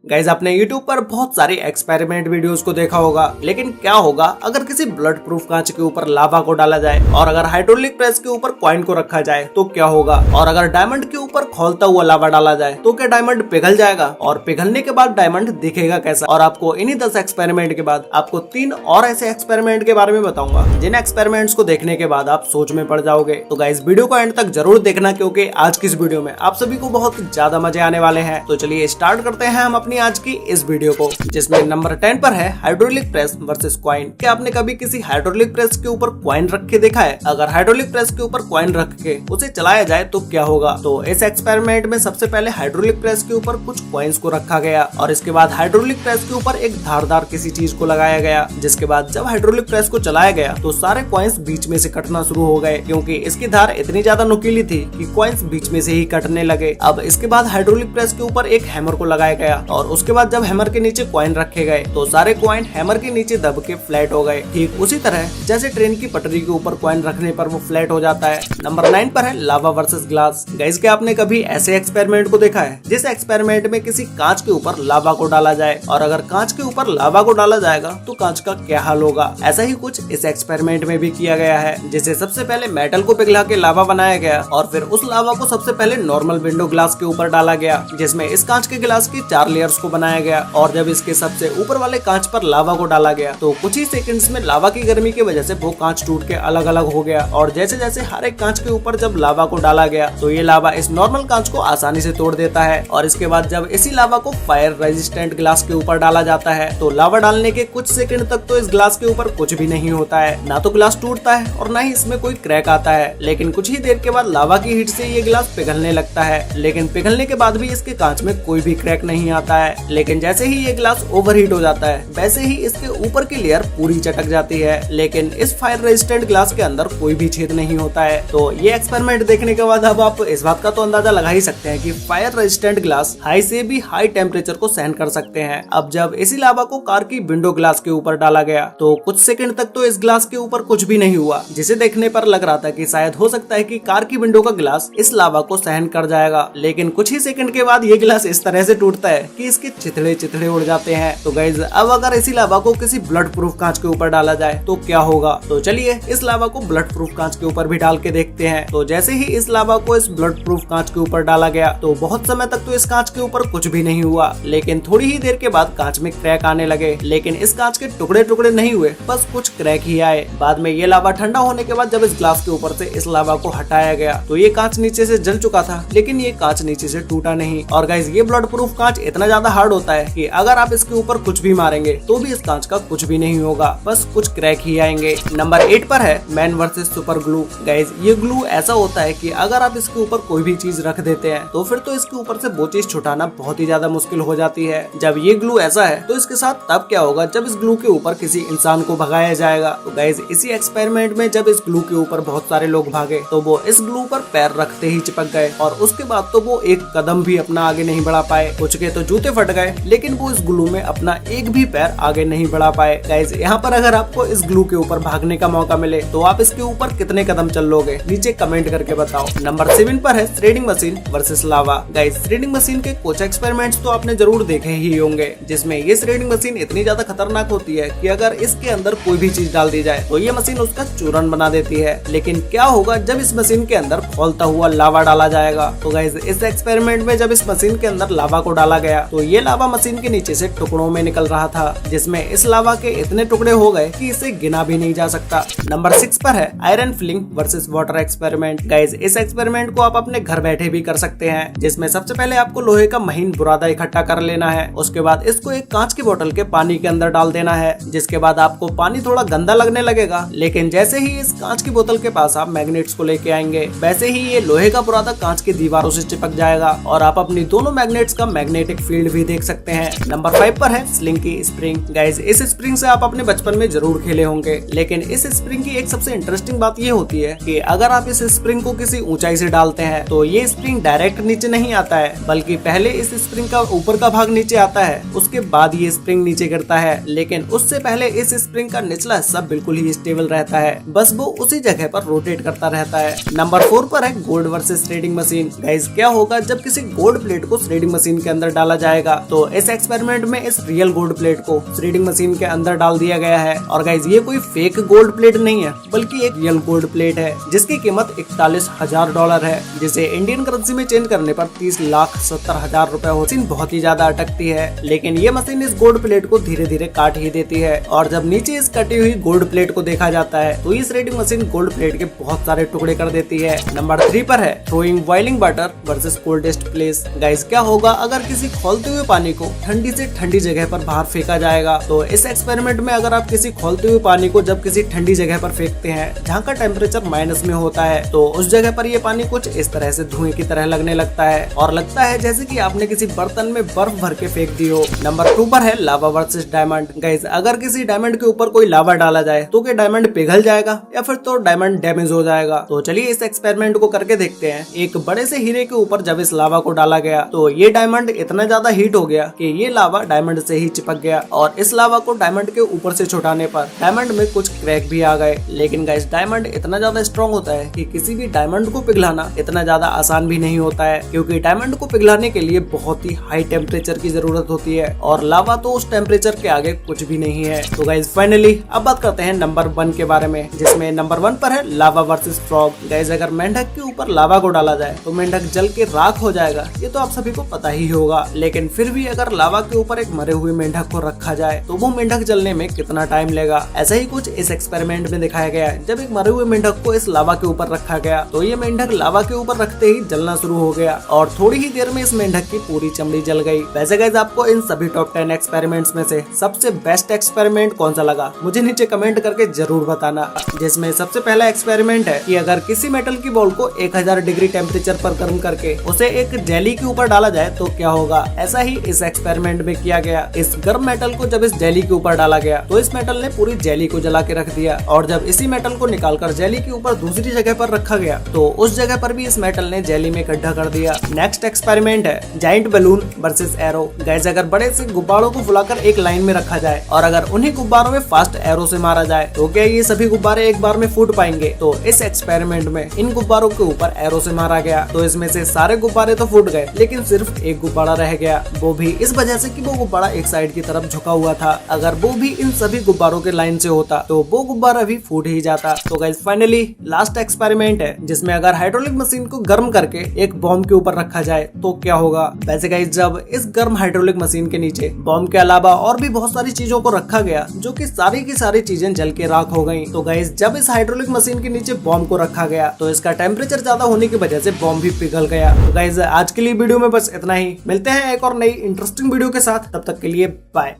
Guys आपने YouTube पर बहुत सारी एक्सपेरिमेंट वीडियोस को देखा होगा, लेकिन क्या होगा अगर किसी ब्लड प्रूफ कांच के ऊपर लावा को डाला जाए और अगर हाइड्रोलिक प्रेस के ऊपर कॉइन को रखा जाए तो क्या होगा, और अगर डायमंड के ऊपर खौलता हुआ लावा डाला जाए तो क्या डायमंड पिघल जाएगा, और पिघलने के बाद डायमंड दिखेगा कैसा। और आपको इन्हीं 10 एक्सपेरिमेंट के बाद आपको 3 और ऐसे एक्सपेरिमेंट के बारे में बताऊंगा जिन एक्सपेरिमेंट्स को देखने के बाद आप सोच में पड़ जाओगे। तो गाइज वीडियो को एंड तक जरूर देखना, क्योंकि आज की इस वीडियो में आप सभी को बहुत ज्यादा मजे आने वाले हैं। तो चलिए स्टार्ट करते हैं हम अपनी आज की इस वीडियो को, जिसमें नंबर 10 पर है हाइड्रोलिक प्रेस वर्सेस कॉइन। क्या आपने कभी किसी हाइड्रोलिक प्रेस के ऊपर कॉइन रख के देखा है? अगर हाइड्रोलिक प्रेस के ऊपर कॉइन रख के उसे चलाया जाए तो क्या होगा। तो इस एक्सपेरिमेंट में सबसे पहले हाइड्रोलिक प्रेस के ऊपर कुछ कॉइन्स को रखा गया और इसके बाद हाइड्रोलिक प्रेस के ऊपर एक धारदार किसी चीज को लगाया गया, जिसके बाद जब हाइड्रोलिक प्रेस को चलाया गया तो सारे कॉइन्स बीच में से कटना शुरू हो गए, क्योंकि इसकी धार इतनी ज्यादा नुकीली थी कि कॉइन्स बीच में से ही कटने लगे। अब इसके बाद हाइड्रोलिक प्रेस के ऊपर एक हैमर को लगाया गया और उसके बाद जब हैमर के नीचे कॉइन रखे गए तो सारे कॉइन हैमर के नीचे दब के फ्लैट हो गए, ठीक उसी तरह जैसे ट्रेन की पटरी के ऊपर कॉइन रखने पर वो फ्लैट हो जाता है। नंबर 9 पर है लावा वर्सेस ग्लास। गाइस क्या आपने कभी ऐसे एक्सपेरिमेंट को देखा है जिस एक्सपेरिमेंट में किसी कांच के ऊपर लावा को डाला जाए, और अगर कांच के ऊपर लावा को डाला जाएगा तो कांच का क्या हाल होगा। ऐसा ही कुछ इस एक्सपेरिमेंट में भी किया गया है, जिसे सबसे पहले मेटल को पिघला के लावा बनाया गया और फिर उस लावा को सबसे पहले नॉर्मल विंडो ग्लास के ऊपर डाला गया, जिसमें इस कांच के गिलास की 4 लेयर्स को बनाया गया। और जब इसके सबसे ऊपर वाले कांच पर लावा को डाला गया तो कुछ ही सेकंड्स में लावा की गर्मी की वजह से वो कांच टूट के अलग अलग हो गया। और जैसे जैसे हर एक कांच के ऊपर जब लावा को डाला गया तो ये लावा इस नॉर्मल कांच को आसानी से तोड़ देता है। और इसके बाद जब इसी लावा को फायर रेजिस्टेंट ग्लास के ऊपर डाला जाता है तो लावा डालने के कुछ सेकंड तक तो इस ग्लास के ऊपर कुछ भी नहीं होता है, ना तो ग्लास टूटता है और ना ही इसमें कोई क्रैक आता है। लेकिन कुछ ही देर के बाद लावा की हीट से ये ग्लास पिघलने लगता है, लेकिन पिघलने के बाद भी इसके कांच में कोई भी क्रैक नहीं आता है। लेकिन जैसे ही ये ग्लास ओवरहीट हो जाता है वैसे ही इसके ऊपर की लेयर पूरी चटक जाती है, लेकिन इस फायर रेजिस्टेंट ग्लास के अंदर कोई भी छेद नहीं होता है। तो ये एक्सपेरिमेंट देखने के बाद अब आप इस बात का तो अंदाजा लगा ही सकते हैं कि फायर रेजिस्टेंट ग्लास हाई से भी हाई टेम्परेचर को सहन कर सकते हैं। अब जब इसी लावा को कार की विंडो ग्लास के ऊपर डाला गया तो कुछ सेकंड तक तो इस ग्लास के ऊपर कुछ भी नहीं हुआ, जिसे देखने पर लग रहा था कि शायद हो सकता है कि कार की विंडो का ग्लास इस लावा को सहन कर जाएगा। लेकिन कुछ ही सेकंड के बाद ये ग्लास इस तरह से टूटता है कि इसके चिथड़े चिथड़े उड़ जाते हैं। तो गाइज अब अगर इसी लावा को किसी ब्लड प्रूफ कांच के ऊपर डाला जाए तो क्या होगा। तो चलिए इस लावा को ब्लड प्रूफ कांच के ऊपर भी डाल के देखते हैं। तो जैसे ही इस लावा को इस ब्लड प्रूफ कांच के ऊपर डाला गया तो बहुत समय तक तो इस कांच के ऊपर कुछ भी नहीं हुआ, लेकिन थोड़ी ही देर के बाद कांच में क्रैक आने लगे। लेकिन इस कांच के टुकड़े टुकड़े नहीं हुए, बस कुछ क्रैक ही आए। बाद में ये लावा ठंडा होने के बाद जब इस ग्लास के ऊपर से इस लावा को हटाया गया तो ये कांच नीचे से जल चुका था, लेकिन ये कांच नीचे से टूटा नहीं। और गाइस ये ब्लड प्रूफ कांच इतना ज्यादा हार्ड होता है कि अगर आप इसके ऊपर कुछ भी मारेंगे तो भी इस कांच का कुछ भी नहीं होगा, बस कुछ क्रैक ही आएंगे। नंबर 8 पर है man versus super glue. Guys ये ग्लू ऐसा होता है कि अगर आप इसके ऊपर कोई भी चीज रख देते हैं तो फिर तो इसके ऊपर से वो चीज छुटाना बहुत ही ज्यादा मुश्किल हो जाती है। जब ये ग्लू ऐसा है तो इसके साथ तब क्या होगा जब इस ग्लू के ऊपर किसी इंसान को भगाया जाएगा। तो गाइस इसी एक्सपेरिमेंट में जब इस ग्लू के ऊपर बहुत सारे लोग भागे तो वो इस ग्लू पर पैर रखते ही चिपक गए और उसके बाद तो वो एक कदम भी अपना आगे नहीं बढ़ा पाए। कुछ के तो जूते फट गए, लेकिन वो इस ग्लू में अपना एक भी पैर आगे नहीं बढ़ा पाए। गाइस यहाँ पर अगर आपको इस ग्लू के ऊपर भागने का मौका मिले तो आप इसके ऊपर कितने कदम चल लोगे, नीचे कमेंट करके बताओ। नंबर 7 पर है थ्रेडिंग मशीन वर्सेस लावा। गाइस थ्रेडिंग मशीन के कुछ एक्सपेरिमेंट्स तो आपने जरूर देखे ही होंगे, जिसमें ये थ्रेडिंग मशीन इतनी ज्यादा खतरनाक होती है कि अगर इसके अंदर कोई भी चीज डाल दी जाए तो ये मशीन उसका चूरन बना देती है। लेकिन क्या होगा जब इस मशीन के अंदर खौलता हुआ लावा डाला जाएगा। तो गाइस इस एक्सपेरिमेंट में जब इस मशीन के अंदर लावा को डाला गया तो ये लावा मशीन के नीचे से टुकड़ों में निकल रहा था, जिसमें इस लावा के इतने टुकड़े हो गए कि इसे गिना भी नहीं जा सकता। नंबर 6 पर है iron filling versus water experiment. Guys इस एक्सपेरिमेंट को आप अपने घर बैठे भी कर सकते हैं, जिसमें सबसे पहले आपको लोहे का महीन बुरादा इकट्ठा कर लेना है। उसके बाद इसको एक कांच की बोतल के पानी के अंदर डाल देना है, जिसके बाद आपको पानी थोड़ा गंदा लगने लगेगा, लेकिन जैसे ही इस कांच की बोतल के पास आप मैग्नेट्स को लेके आएंगे वैसे ही ये लोहे का बुरादा कांच की दीवारों से चिपक जाएगा और आप अपनी दोनों मैग्नेट्स का मैग्नेटिक फील्ड भी देख सकते हैं। नंबर 5 पर है स्लिंग की स्प्रिंग। गाइस इस स्प्रिंग से आप अपने बचपन में जरूर खेले होंगे, लेकिन इस स्प्रिंग की एक सबसे इंटरेस्टिंग बात ये होती है कि अगर आप इस स्प्रिंग को किसी ऊंचाई से डालते हैं तो ये स्प्रिंग डायरेक्ट नीचे नहीं आता है, बल्कि पहले इस स्प्रिंग का ऊपर का भाग नीचे आता है, उसके बाद ये स्प्रिंग नीचे गिरता है। लेकिन उससे पहले इस स्प्रिंग का निचला हिस्सा बिल्कुल ही स्टेबल रहता है, बस वो उसी जगह पर रोटेट करता रहता है। नंबर 4 पर है gold versus threading machine. Guys क्या होगा जब किसी गोल्ड प्लेट को थ्रेडिंग मशीन के अंदर डाला जाएगा जाएगा। तो इस एक्सपेरिमेंट में इस रियल गोल्ड प्लेट को थ्रेडिंग मशीन के अंदर डाल दिया गया है। और गाइज ये कोई फेक गोल्ड प्लेट नहीं है, बल्कि एक रियल गोल्ड प्लेट है जिसकी कीमत $41,000 है, जिसे इंडियन करेंसी में चेंज करने पर 30,70,000 रुपए होती। बहुत ही ज्यादा अटकती है, लेकिन ये मशीन इस गोल्ड प्लेट को धीरे धीरे काट ही देती है। और जब नीचे इस कटी हुई गोल्ड प्लेट को देखा जाता है तो इस थ्रेडिंग मशीन गोल्ड प्लेट के बहुत सारे टुकड़े कर देती है। नंबर 3 पर है throwing boiling water versus coldest place. Guys क्या होगा अगर किसी खौलते हुए पानी को ठंडी से ठंडी जगह पर बाहर फेंका जाएगा। तो इस एक्सपेरिमेंट में अगर आप किसी खौलते हुए पानी को जब किसी ठंडी जगह पर फेंकते हैं जहाँ का टेम्परेचर माइनस में होता है, तो उस जगह पर ये पानी कुछ इस तरह से धुएं की तरह लगने लगता है और लगता है जैसे कि आपने किसी बर्तन में बर्फ भर के फेंक दी हो। नंबर 2 पर है लावा वर्सेस डायमंड। गाइस अगर किसी डायमंड के ऊपर कोई लावा डाला जाए तो क्या डायमंड पिघल जाएगा या फिर तो डायमंड डैमेज हो जाएगा। तो चलिए इस एक्सपेरिमेंट को करके देखते हैं। एक बड़े से हीरे के ऊपर जब इस लावा को डाला गया तो ये डायमंड इतना ज्यादा हीट हो गया कि ये लावा डायमंड से ही चिपक गया और इस लावा को डायमंड के ऊपर से छुटाने पर डायमंड में कुछ क्रैक भी आ गए। लेकिन गाइस डायमंड इतना ज्यादा स्ट्रॉन्ग होता है कि किसी भी डायमंड को पिघलाना इतना ज्यादा आसान भी नहीं होता है, क्योंकि डायमंड को पिघलाने के लिए बहुत ही हाई टेम्परेचर की जरूरत होती है और लावा तो उस टेम्परेचर के आगे कुछ भी नहीं है। तो गाइस फाइनली अब बात करते हैं नंबर 1 के बारे में, जिसमें नंबर 1 पर है लावा वर्सेस फ्रॉग। गाइस अगर मेंढक के ऊपर लावा को डाला जाए तो मेंढक जल के राख हो जाएगा, ये तो आप सभी को पता ही होगा। लेकिन फिर भी अगर लावा के ऊपर एक मरे हुए मेंढक को रखा जाए तो वो मेंढक जलने में कितना टाइम लेगा। ऐसा ही कुछ इस एक्सपेरिमेंट में दिखाया गया है। जब एक मरे हुए मेंढक को इस लावा के ऊपर रखा गया तो ये मेंढक लावा के ऊपर रखते ही जलना शुरू हो गया और थोड़ी ही देर में इस मेंढक की पूरी चमड़ी जल गई। वैसे गाइस आपको इन सभी टॉप 10 एक्सपेरिमेंट्स में से सबसे बेस्ट एक्सपेरिमेंट कौन सा लगा मुझे नीचे कमेंट करके जरूर बताना। जिसमें सबसे पहला एक्सपेरिमेंट है कि अगर किसी मेटल की बॉल को 1000 डिग्री टेम्परेचर पर गर्म करके उसे एक जेली के ऊपर डाला जाए तो क्या होगा। ऐसा ही इस एक्सपेरिमेंट में किया गया। इस गर्म मेटल को जब इस जेली के ऊपर डाला गया तो इस मेटल ने पूरी जेली को जला के रख दिया और जब इसी मेटल को निकालकर जेली के ऊपर दूसरी जगह पर रखा गया तो उस जगह पर भी इस मेटल ने जेली में गड्ढा कर दिया। नेक्स्ट एक्सपेरिमेंट है giant balloon versus arrow. Guys अगर बड़े से गुब्बारों को फुलाकर एक लाइन में रखा जाए और अगर उन्हीं गुब्बारों में फास्ट एरो से मारा जाए तो क्या ये सभी गुब्बारे एक बार में फूट पाएंगे। तो इस एक्सपेरिमेंट में इन गुब्बारों के ऊपर एरो से मारा गया तो इसमें से सारे गुब्बारे तो फूट गए, लेकिन सिर्फ एक गुब्बारा रह गया, वो भी इस वजह से कि वो गुब्बारा एक साइड की तरफ झुका हुआ था। अगर वो भी इन सभी गुब्बारों के लाइन से होता तो वो गुब्बारा भी फूट ही जाता। तो गाइस फाइनली लास्ट एक्सपेरिमेंट है जिसमें अगर हाइड्रोलिक मशीन को गर्म करके एक बॉम्ब के ऊपर रखा जाए तो क्या होगा। वैसे गाइस जब इस गर्म हाइड्रोलिक मशीन के नीचे बॉम्ब के अलावा और भी बहुत सारी चीजों को रखा गया जो कि सारी की सारी चीजें जल के राख हो गई। तो गाइस जब इस हाइड्रोलिक मशीन के नीचे बॉम्ब को रखा गया तो इसका टेम्परेचर ज्यादा होने की वजह से बॉम्ब भी पिघल गया। तो गाइस आज के लिए वीडियो में बस इतना ही। मिलते हैं एक और नई इंटरेस्टिंग वीडियो के साथ, तब तक के लिए बाय।